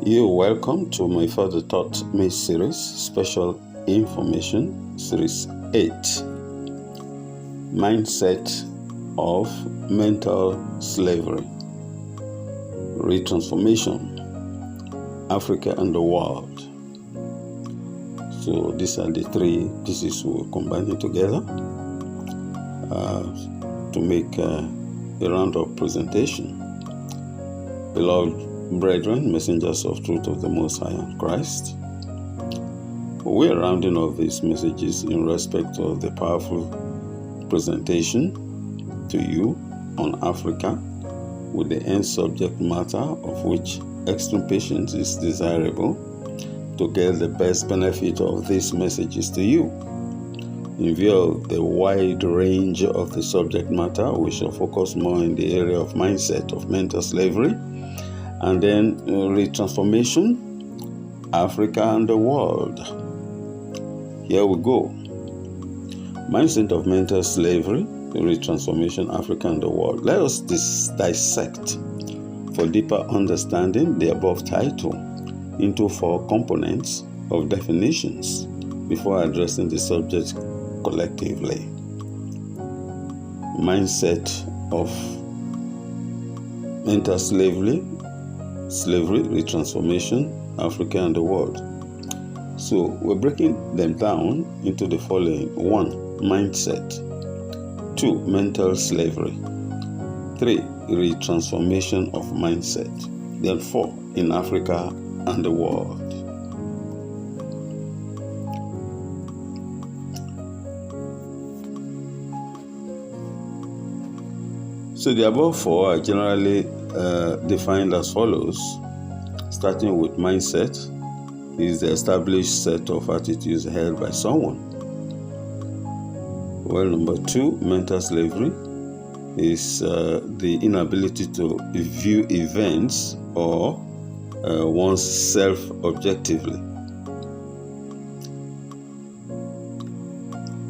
You're welcome to my Father Taught Me series, Special Information, Series 8, Mindset of Mental Slavery, Retransformation, Africa and the World. So these are the three pieces we're combining together to make a round-up presentation. Beloved brethren, messengers of truth of the Most High and Christ, we're rounding off these messages in respect of the powerful presentation to you on Africa with the end subject matter of which extreme patience is desirable to get the best benefit of these messages to you. In view of the wide range of the subject matter, we shall focus more in the area of mindset of mental slavery, and then retransformation, Africa and the world. Here we go. Mindset of mental slavery, retransformation, Africa and the world. Let us dissect for deeper understanding the above title into 4 components of definitions before addressing the subject collectively. Mindset of mental slavery, retransformation, Africa and the world. So we're breaking them down into the following: 1. Mindset. 2. Mental slavery. 3. Retransformation of mindset. Then 4. In Africa and the world. So the above 4 are generally defined as follows. Starting with mindset is the established set of attitudes held by someone. Well, number 2, mental slavery is the inability to view events or oneself objectively.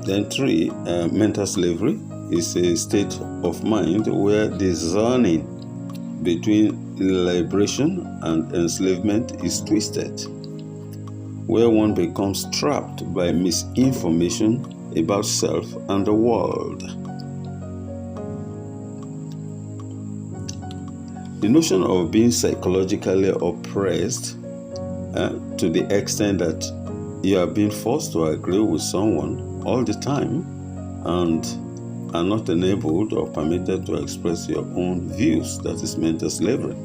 Then 3, mental slavery is a state of mind where discerning between liberation and enslavement is twisted, where one becomes trapped by misinformation about self and the world. The notion of being psychologically oppressed to the extent that you are being forced to agree with someone all the time and are not enabled or permitted to express your own views, that is mental slavery.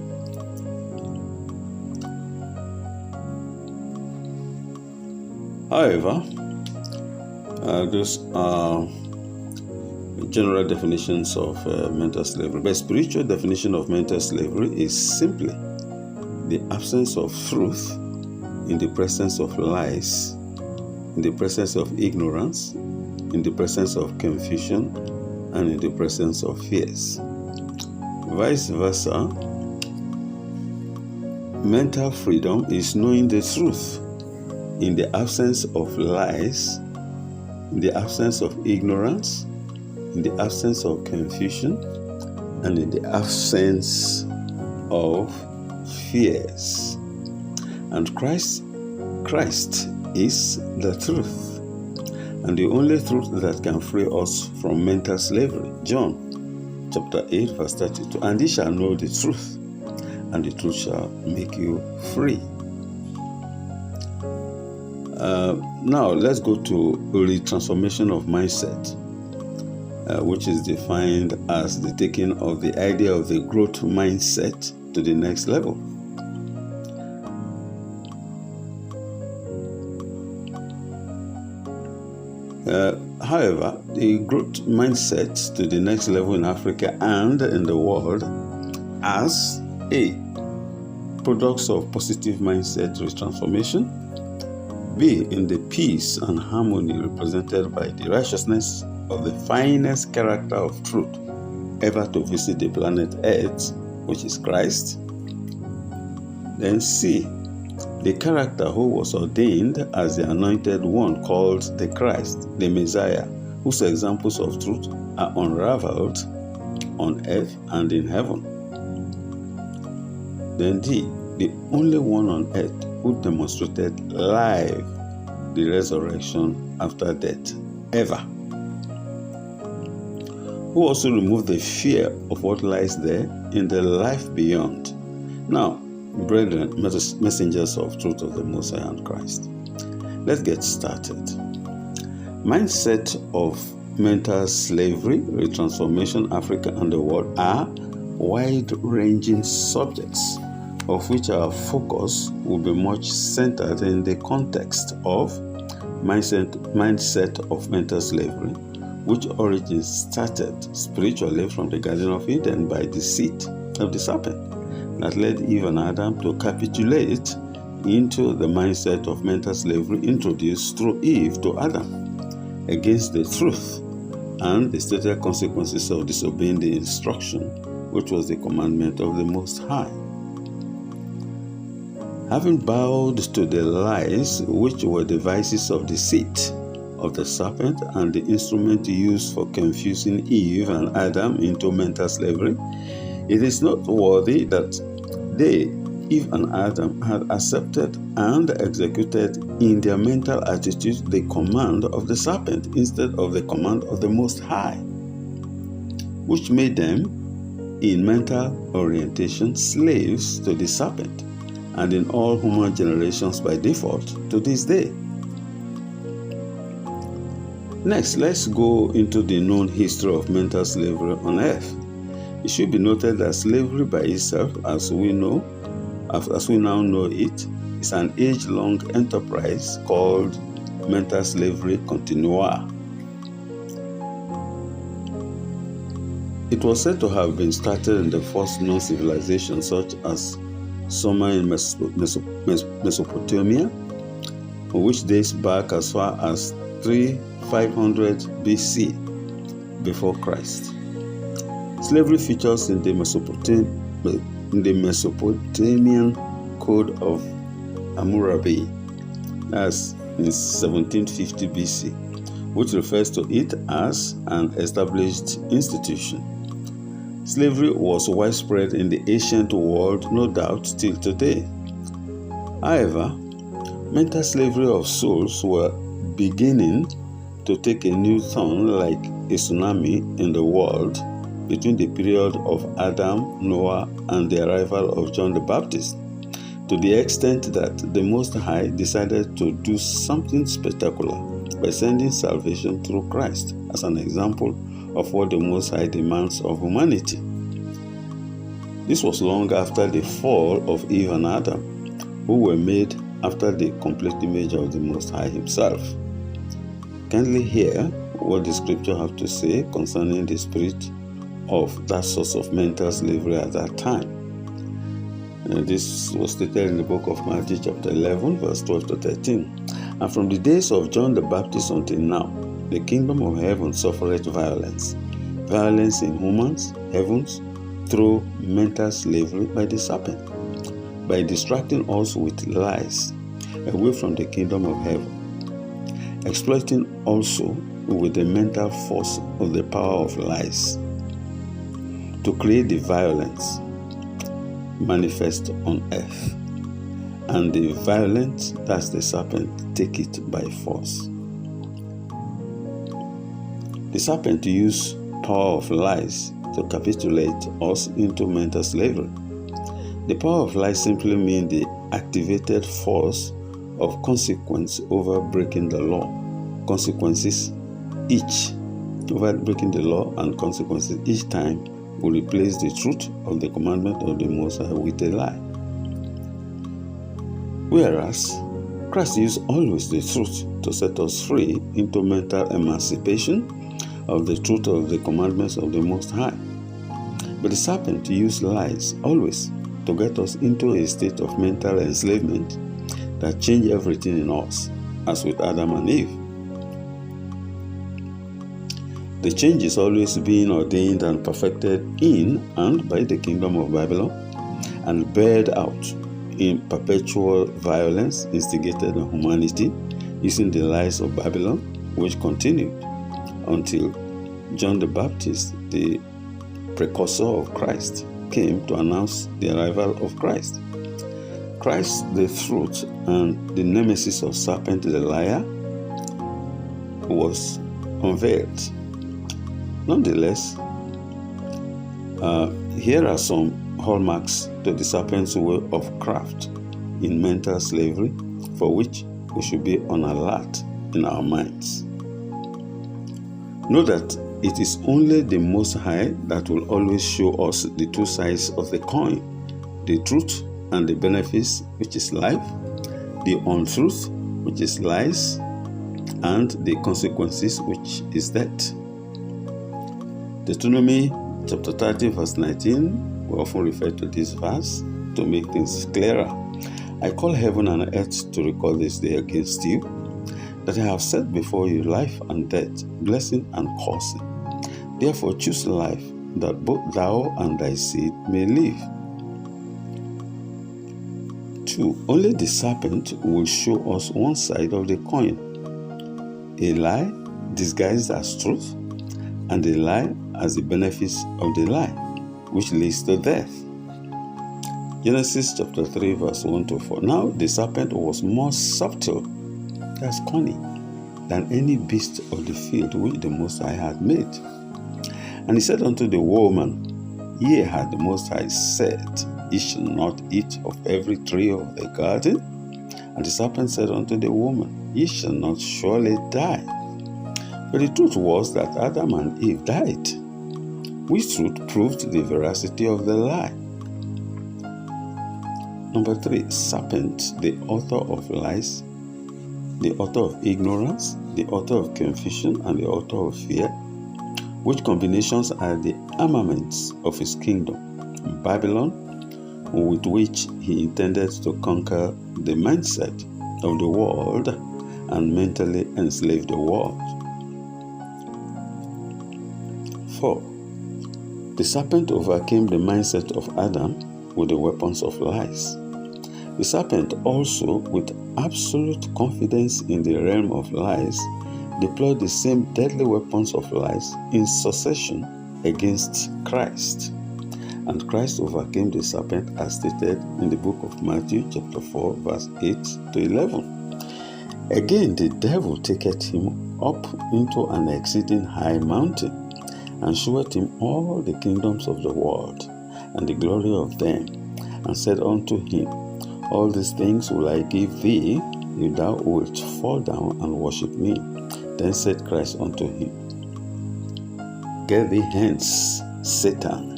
However, those are general definitions of mental slavery. The spiritual definition of mental slavery is simply the absence of truth in the presence of lies, in the presence of ignorance, in the presence of confusion, and in the presence of fears. Vice versa, mental freedom is knowing the truth in the absence of lies, in the absence of ignorance, in the absence of confusion, and in the absence of fears. And Christ is the truth, and the only truth that can free us from mental slavery. John chapter 8 verse 32. And ye shall know the truth, and the truth shall make you free. Now let's go to retransformation of mindset, which is defined as the taking of the idea of the growth mindset to the next level. However, the growth mindset to the next level in Africa and in the world as A. Products of positive mindset retransformation. B. In the peace and harmony represented by the righteousness of the finest character of truth ever to visit the planet Earth, which is Christ. Then C. The character who was ordained as the anointed one called the Christ, the Messiah, whose examples of truth are unraveled on earth and in heaven. Then D. the only one on earth who demonstrated live the resurrection after death, ever. Who also removed the fear of what lies there in the life beyond. Now, brethren, messengers of truth of the Most High and Christ, let's get started. Mindset of mental slavery, retransformation, Africa, and the world are wide-ranging subjects, of which our focus will be much centered in the context of mindset of mental slavery, which origin started spiritually from the Garden of Eden by the seed of the serpent that led Eve and Adam to capitulate into the mindset of mental slavery introduced through Eve to Adam against the truth and the stated consequences of disobeying the instruction, which was the commandment of the Most High. Having bowed to the lies which were devices of deceit of the serpent and the instrument used for confusing Eve and Adam into mental slavery, it is noteworthy that they, Eve and Adam, had accepted and executed in their mental attitudes the command of the serpent instead of the command of the Most High, which made them, in mental orientation, slaves to the serpent, and in all human generations by default to this day. Next, let's go into the known history of mental slavery on earth. It should be noted that slavery by itself, as we now know it, is an age-long enterprise called mental slavery continua. It was said to have been started in the first known civilizations such as Sumer in Mesopotamia, which dates back as far as 500 BC before Christ. Slavery features in the Mesopotamian Code of Hammurabi, that's in 1750 BC, which refers to it as an established institution. Slavery was widespread in the ancient world, no doubt, till today. However, mental slavery of souls were beginning to take a new turn like a tsunami in the world between the period of Adam, Noah, and the arrival of John the Baptist, to the extent that the Most High decided to do something spectacular by sending salvation through Christ as an example of what the Most High demands of humanity. This was long after the fall of Eve and Adam, who were made after the complete image of the Most High Himself. Kindly hear what the scripture have to say concerning the spirit of that source of mental slavery at that time. This was stated in the book of Matthew chapter 11, verse 12 to 13. And from the days of John the Baptist until now, the kingdom of heaven suffereth violence. Violence in humans, heavens, through mental slavery by the serpent, by distracting us with lies away from the kingdom of heaven, exploiting also with the mental force of the power of lies to create the violence manifest on earth. And the violent, that's the serpent, take it by force. The serpent used power of lies to capitulate us into mental slavery. The power of lies simply means the activated force of consequence over breaking the law. Consequences each over breaking the law, and consequences each time will replace the truth of the commandment of the Most High with a lie. Whereas Christ used always the truth to set us free into mental emancipation of the truth of the commandments of the Most High. But the serpent used lies always to get us into a state of mental enslavement that changed everything in us, as with Adam and Eve. The change is always being ordained and perfected in and by the kingdom of Babylon, and bared out in perpetual violence instigated on humanity using the lies of Babylon, which continued until John the Baptist, the precursor of Christ, came to announce the arrival of Christ. Christ, the truth, and the nemesis of serpent, the liar, was unveiled. Nonetheless, here are some hallmarks to the serpent's way of craft in mental slavery, for which we should be on alert in our minds. Know that it is only the Most High that will always show us the two sides of the coin, the truth and the benefits, which is life, the untruth, which is lies, and the consequences, which is death. Deuteronomy chapter 30, verse 19, we often refer to this verse to make things clearer. I call heaven and earth to record this day against you, that I have set before you life and death, blessing and cursing. Therefore choose life, that both thou and thy seed may live. 2. Only the serpent will show us one side of the coin, a lie disguised as truth, and a lie as the benefits of the lie, which leads to death. Genesis chapter 3, verse 1 to 4. Now the serpent was more subtle, that's cunning, than any beast of the field which the Most High had made. And he said unto the woman, Yea, had the Most High said, Ye shall not eat of every tree of the garden? And the serpent said unto the woman, Ye shall not surely die. But the truth was that Adam and Eve died, which truth proved the veracity of the lie. Number 3, serpent, the author of lies, the author of ignorance, the author of confusion, and the author of fear, which combinations are the armaments of his kingdom, Babylon, with which he intended to conquer the mindset of the world and mentally enslave the world. 4. The serpent overcame the mindset of Adam with the weapons of lies. The serpent also, with absolute confidence in the realm of lies, deployed the same deadly weapons of lies in succession against Christ. And Christ overcame the serpent as stated in the book of Matthew chapter 4, verse 8 to 11. Again, the devil taketh him up into an exceeding high mountain, and sheweth him all the kingdoms of the world, and the glory of them, and said unto him, All these things will I give thee, if thou wilt fall down and worship me. Then said Christ unto him, Get thee hence, Satan,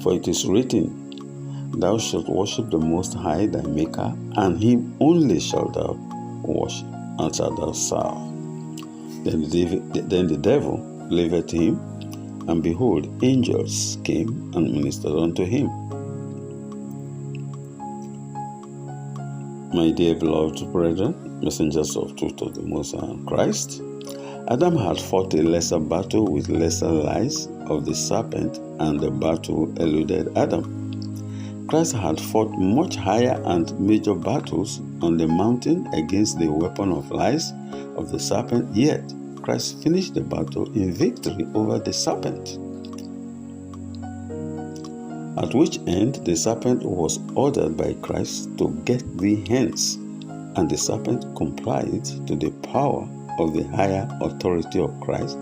for it is written, Thou shalt worship the Most High thy Maker, and him only shalt thou worship, and shalt thou serve. Then the devil left him, and behold, angels came and ministered unto him. My dear beloved brethren, messengers of truth of the Most High Christ, Adam had fought a lesser battle with lesser lies of the serpent, and the battle eluded Adam. Christ had fought much higher and major battles on the mountain against the weapon of lies of the serpent, yet Christ finished the battle in victory over the serpent. At which end the serpent was ordered by Christ to get thee hence, and the serpent complied to the power of the higher authority of Christ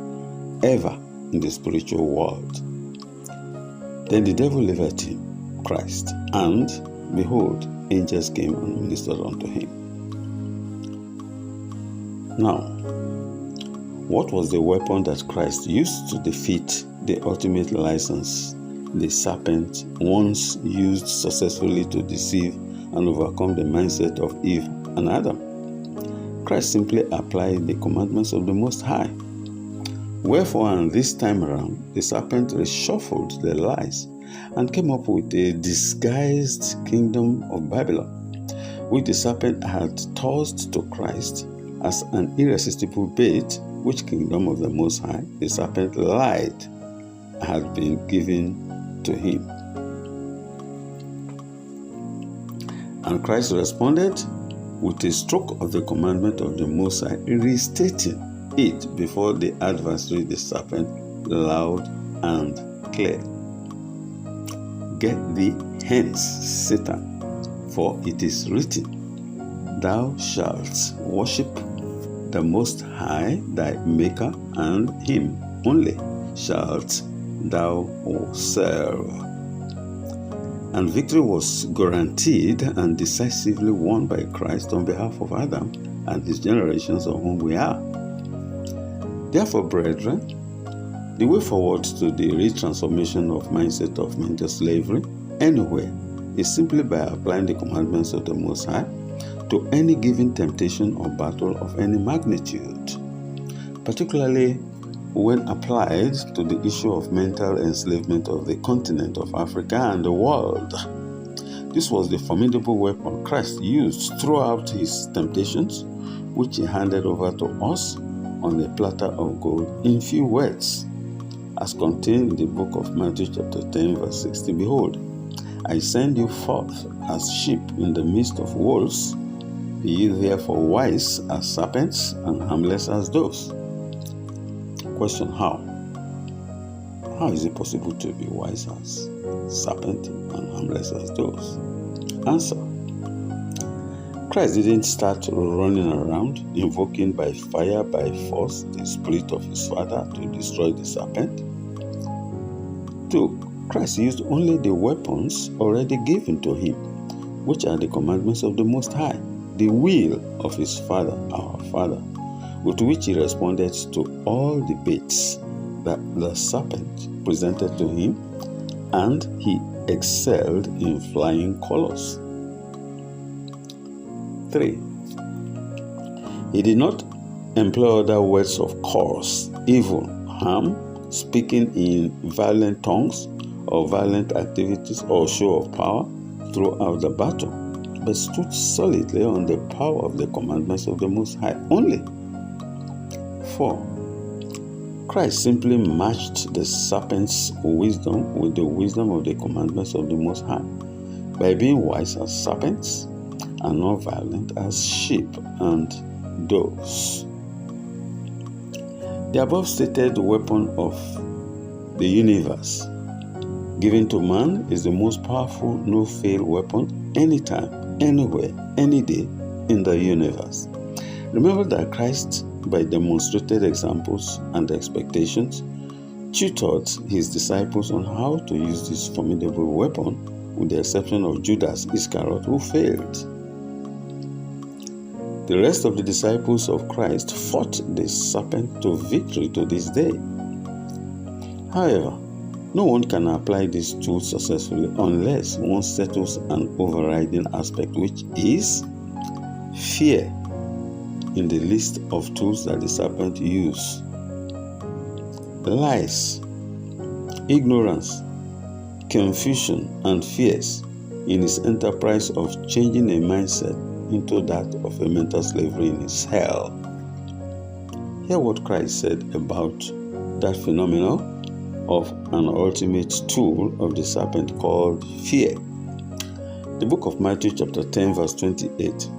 ever in the spiritual world. Then the devil left him, Christ, and behold, angels came and ministered unto him. Now, what was the weapon that Christ used to defeat the ultimate license the serpent once used successfully to deceive and overcome the mindset of Eve and Adam? Christ simply applied the commandments of the Most High. Wherefore, and this time around, the serpent reshuffled the lies and came up with a disguised kingdom of Babylon, which the serpent had tossed to Christ as an irresistible bait, which kingdom of the Most High the serpent lied had been given to him. And Christ responded with a stroke of the commandment of the Most High, restating it before the adversary, the serpent, loud and clear. Get thee hence, Satan, For it is written, Thou shalt worship the Most High thy Maker, and him only shalt thou serve. And victory was guaranteed and decisively won by Christ on behalf of Adam and his generations, of whom we are. Therefore, brethren, the way forward to the retransformation of mindset of mental slavery anywhere is simply by applying the commandments of the Most High to any given temptation or battle of any magnitude, particularly when applied to the issue of mental enslavement of the continent of Africa and the world. This was the formidable weapon Christ used throughout his temptations, which he handed over to us on a platter of gold in few words, as contained in the book of Matthew chapter 10 verse 60. Behold, I send you forth as sheep in the midst of wolves. Be ye therefore wise as serpents and harmless as doves. Question: How? How is it possible to be wise as serpent and harmless as doves? Answer: Christ didn't start running around invoking by fire, by force, the spirit of his Father to destroy the serpent. 2. Christ used only the weapons already given to him, which are the commandments of the Most High, the will of his Father, our Father, with which he responded to all the baits that the serpent presented to him, and he excelled in flying colors. 3. He did not employ other words of curse, evil, harm, speaking in violent tongues, or violent activities, or show of power throughout the battle, but stood solidly on the power of the commandments of the Most High only. 4. Christ simply matched the serpent's wisdom with the wisdom of the commandments of the Most High by being wise as serpents and not violent as sheep and doves. The above stated weapon of the universe given to man is the most powerful no-fail weapon anytime, anywhere, any day in the universe. Remember that Christ, by demonstrated examples and expectations, tutored his disciples on how to use this formidable weapon, with the exception of Judas Iscariot, who failed. The rest of the disciples of Christ fought the serpent to victory to this day. However, no one can apply these tools successfully unless one settles an overriding aspect, which is fear, in the list of tools that the serpent used. Lies, ignorance, confusion, and fears in his enterprise of changing a mindset into that of a mental slavery in his hell. Hear what Christ said about that phenomenon of an ultimate tool of the serpent called fear. The book of Matthew chapter 10 verse 28.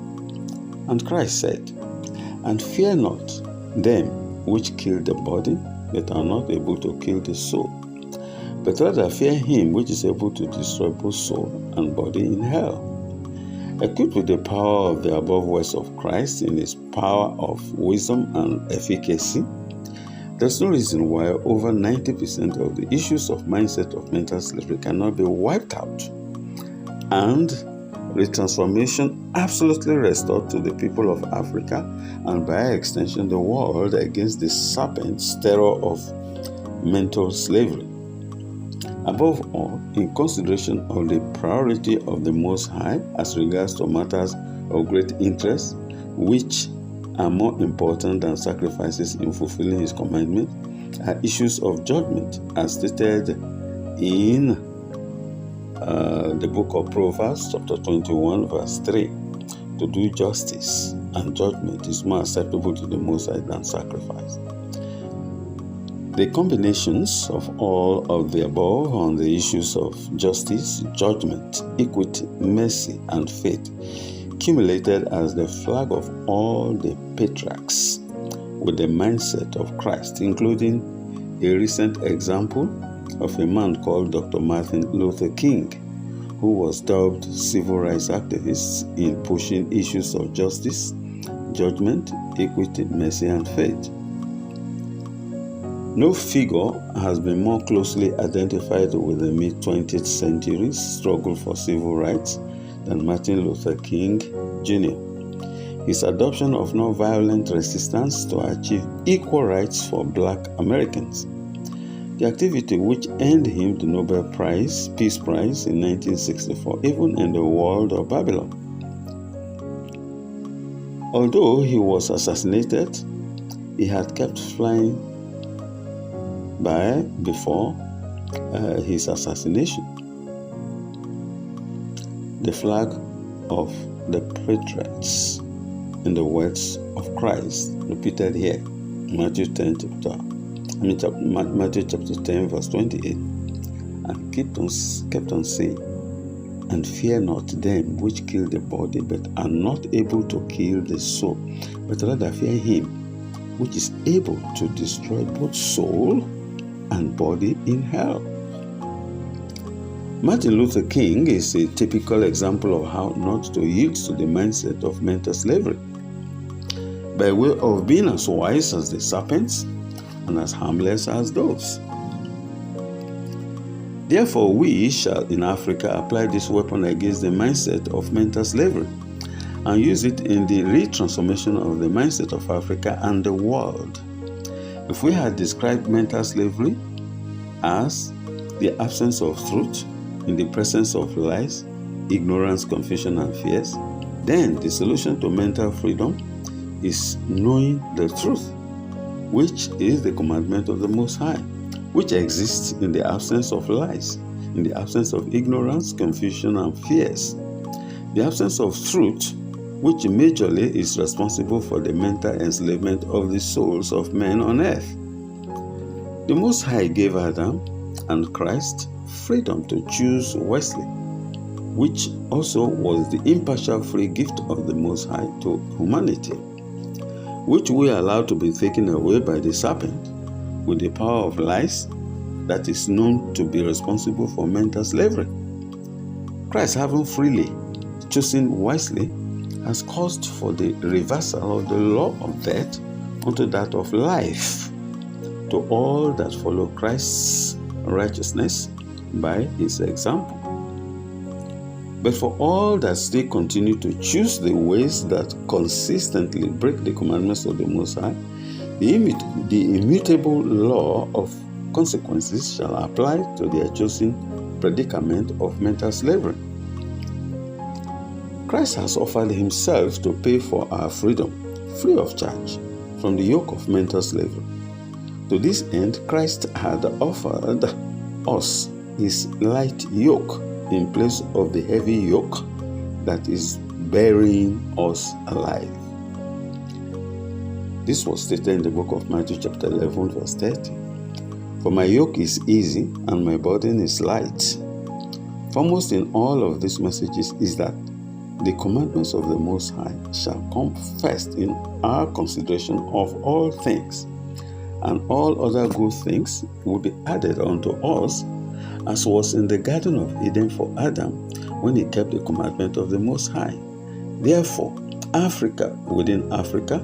And Christ said, And fear not them which kill the body, that are not able to kill the soul, but rather fear him which is able to destroy both soul and body in hell. Equipped with the power of the above words of Christ in his power of wisdom and efficacy, there's no reason why over 90% of the issues of mindset of mental slavery cannot be wiped out and retransformation absolutely restored to the people of Africa and by extension the world against the serpent's terror of mental slavery. Above all, in consideration of the priority of the Most High as regards to matters of great interest, which are more important than sacrifices in fulfilling his commandment, are issues of judgment, as stated in the book of Proverbs, chapter 21, verse 3. To do justice and judgment is more acceptable to the Most High than sacrifice. The combinations of all of the above on the issues of justice, judgment, equity, mercy, and faith accumulated as the flag of all the patriarchs with the mindset of Christ, including a recent example of a man called Dr. Martin Luther King, who was dubbed civil rights activists in pushing issues of justice, judgment, equity, mercy, and faith. No figure has been more closely identified with the mid-20th century's struggle for civil rights than Martin Luther King Jr. His adoption of nonviolent resistance to achieve equal rights for Black Americans, the activity which earned him the Nobel Peace Prize in 1964, even in the world of Babylon. Although he was assassinated, he had kept flying by before his assassination the flag of the patriots, in the words of Christ, repeated here, Matthew chapter 10, verse 28, and kept on saying, and fear not them which kill the body, but are not able to kill the soul, but rather fear him which is able to destroy both soul and body in hell. Martin Luther King is a typical example of how not to yield to the mindset of mental slavery. By way of being as wise as the serpents and as harmless as doves. Therefore, we shall in Africa apply this weapon against the mindset of mental slavery and use it in the retransformation of the mindset of Africa and the world. If we had described mental slavery as the absence of truth in the presence of lies, ignorance, confusion, and fears, then the solution to mental freedom is knowing the truth, which is the commandment of the Most High, which exists in the absence of lies, in the absence of ignorance, confusion, and fears. The absence of truth, which majorly is responsible for the mental enslavement of the souls of men on earth. The Most High gave Adam and Christ freedom to choose wisely, which also was the impartial free gift of the Most High to humanity, which we allowed to be taken away by the serpent with the power of lies that is known to be responsible for mental slavery. Christ, having freely chosen wisely, has caused for the reversal of the law of death unto that of life to all that follow Christ's righteousness by his example. But for all that still continue to choose the ways that consistently break the commandments of the Most High, the immutable law of consequences shall apply to their chosen predicament of mental slavery. Christ has offered himself to pay for our freedom, free of charge, from the yoke of mental slavery. To this end, Christ had offered us his light yoke in place of the heavy yoke that is burying us alive. This was stated in the book of Matthew chapter 11, verse 30. For my yoke is easy and my burden is light. Foremost in all of these messages is that the commandments of the Most High shall come first in our consideration of all things, and all other good things will be added unto us, as was in the Garden of Eden for Adam when he kept the commandment of the Most High. Therefore, Africa within Africa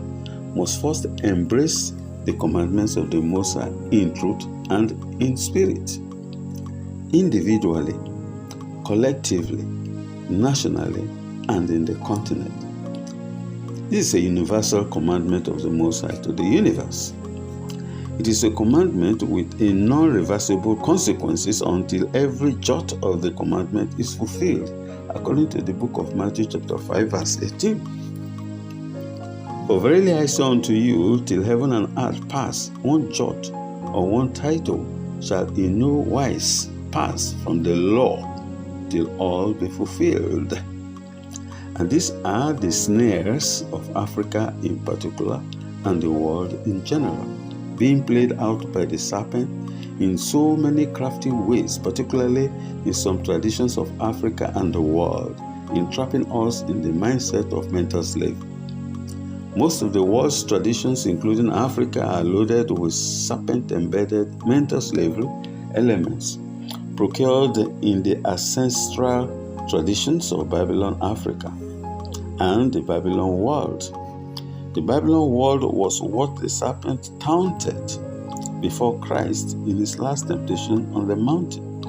must first embrace the commandments of the Most High in truth and in spirit. Individually, collectively, nationally, and in the continent. This is a universal commandment of the Most High to the universe. It is a commandment with a non-reversible consequences until every jot of the commandment is fulfilled, according to the book of Matthew chapter 5, verse 18. For verily I say unto you, till heaven and earth pass, one jot or one tittle shall in no wise pass from the law till all be fulfilled. And these are the snares of Africa in particular and the world in general, being played out by the serpent in so many crafty ways, particularly in some traditions of Africa and the world, entrapping us in the mindset of mental slavery. Most of the world's traditions, including Africa, are loaded with serpent-embedded mental slavery elements, procured in the ancestral traditions of Babylon Africa and the Babylon world. The Babylon world was what the serpent taunted before Christ in his last temptation on the mountain.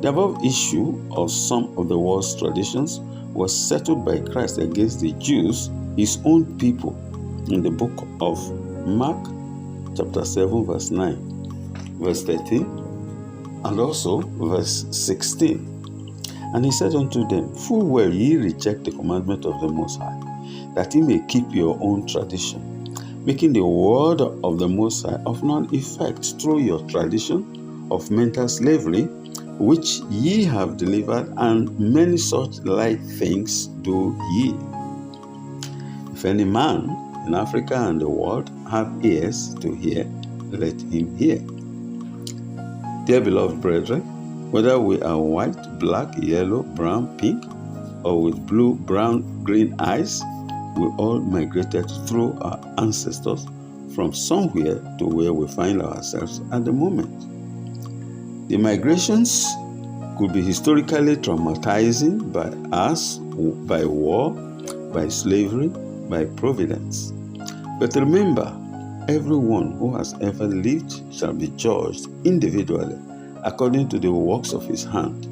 The above issue of some of the world's traditions was settled by Christ against the Jews, his own people, in the book of Mark, chapter 7, verse 9, verse 13, and also verse 16. And he said unto them, full well ye reject the commandment of the Most High, that ye may keep your own tradition, making the word of the Most High of none effect through your tradition of mental slavery, which ye have delivered, and many such like things do ye. If any man in Africa and the world have ears to hear, let him hear. Dear beloved brethren, whether we are white, black, yellow, brown, pink, or with blue, brown, green eyes, we all migrated through our ancestors from somewhere to where we find ourselves at the moment. The migrations could be historically traumatizing by us, by war, by slavery, by providence. But remember, everyone who has ever lived shall be judged individually according to the works of his hand.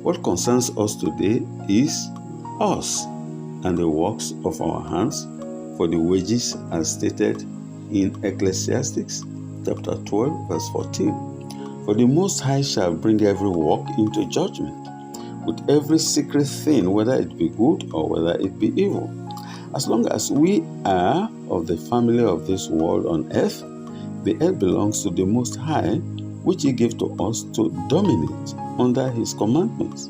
What concerns us today is us and the works of our hands, for the wages as stated in Ecclesiastes chapter 12, verse 14. For the Most High shall bring every work into judgment, with every secret thing, whether it be good or whether it be evil. As long as we are of the family of this world on earth, the earth belongs to the Most High, which he gave to us to dominate under his commandments,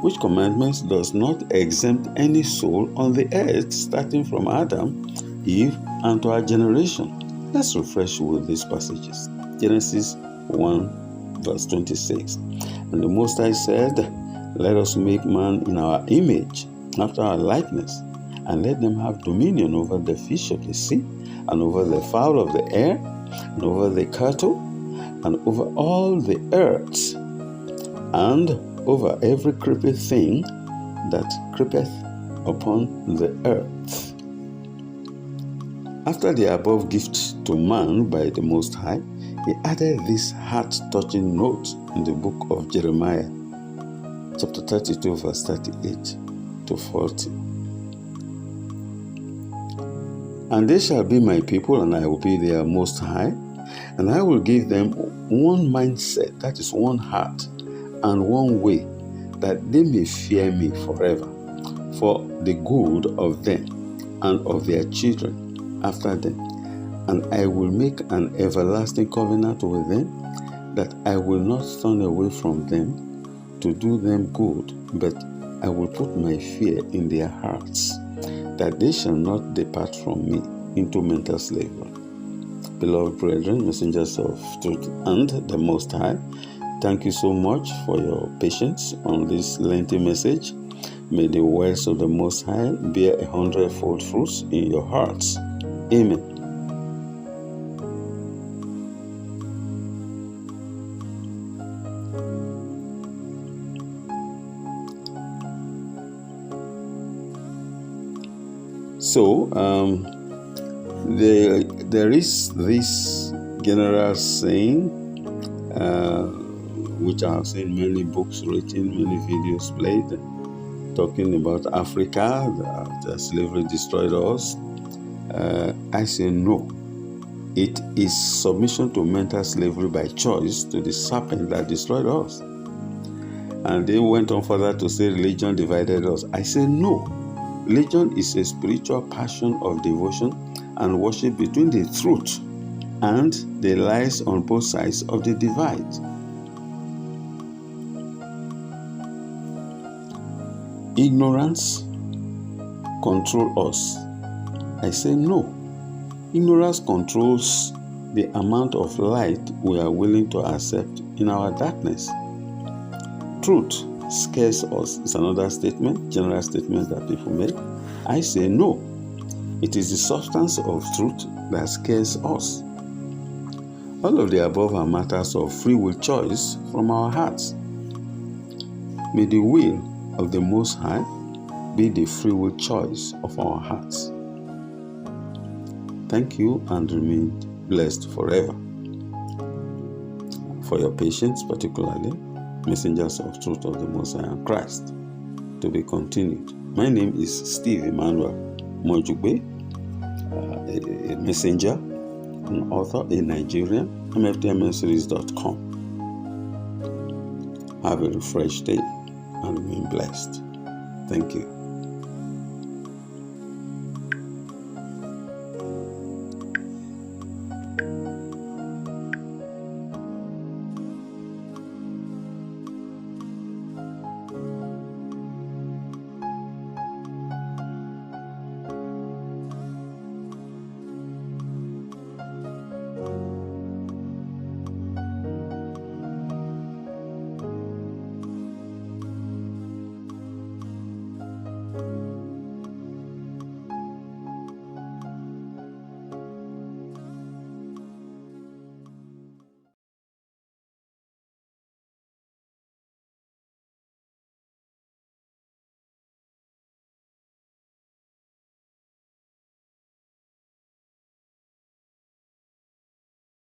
which commandments does not exempt any soul on the earth, starting from Adam, Eve, and to our generation. Let's refresh with these passages. Genesis 1, verse 26. And the Most High said, let us make man in our image, after our likeness, and let them have dominion over the fish of the sea, and over the fowl of the air, and over the cattle, and over all the earth, and over every creeping thing that creepeth upon the earth. After the above gift to man by the Most High, he added this heart-touching note in the book of Jeremiah, chapter 32, verse 38 to 40. And they shall be my people, and I will be their Most High, and I will give them one mindset, that is one heart, and one way, that they may fear me forever, for the good of them and of their children after them. And I will make an everlasting covenant with them, that I will not turn away from them to do them good, but I will put my fear in their hearts, that they shall not depart from me into mental slavery. Beloved brethren, messengers of truth and the Most High, thank you so much for your patience on this lengthy message. May the words of the Most High bear 100-fold fruits in your hearts. Amen. So, there is this general saying, which I have seen many books written, many videos played, talking about Africa, that slavery destroyed us. I say no. It is submission to mental slavery by choice to the serpent that destroyed us. And they went on further to say religion divided us. I say no. Religion is a spiritual passion of devotion and worship between the truth and the lies on both sides of the divide. Ignorance controls us. I say no. Ignorance controls the amount of light we are willing to accept in our darkness. Truth scares us. It's another statement, general statement that people make. I say no. It is the substance of truth that scares us. All of the above are matters of free will choice from our hearts. May the will of the Most High be the free will choice of our hearts. Thank you and remain blessed forever. For your patience, particularly, messengers of truth of the Most High and Christ, to be continued. My name is Steve Emmanuel Mojugbe, a messenger, an author, a Nigerian, mftmseries.com. Have a refreshed day and remain blessed. Thank you.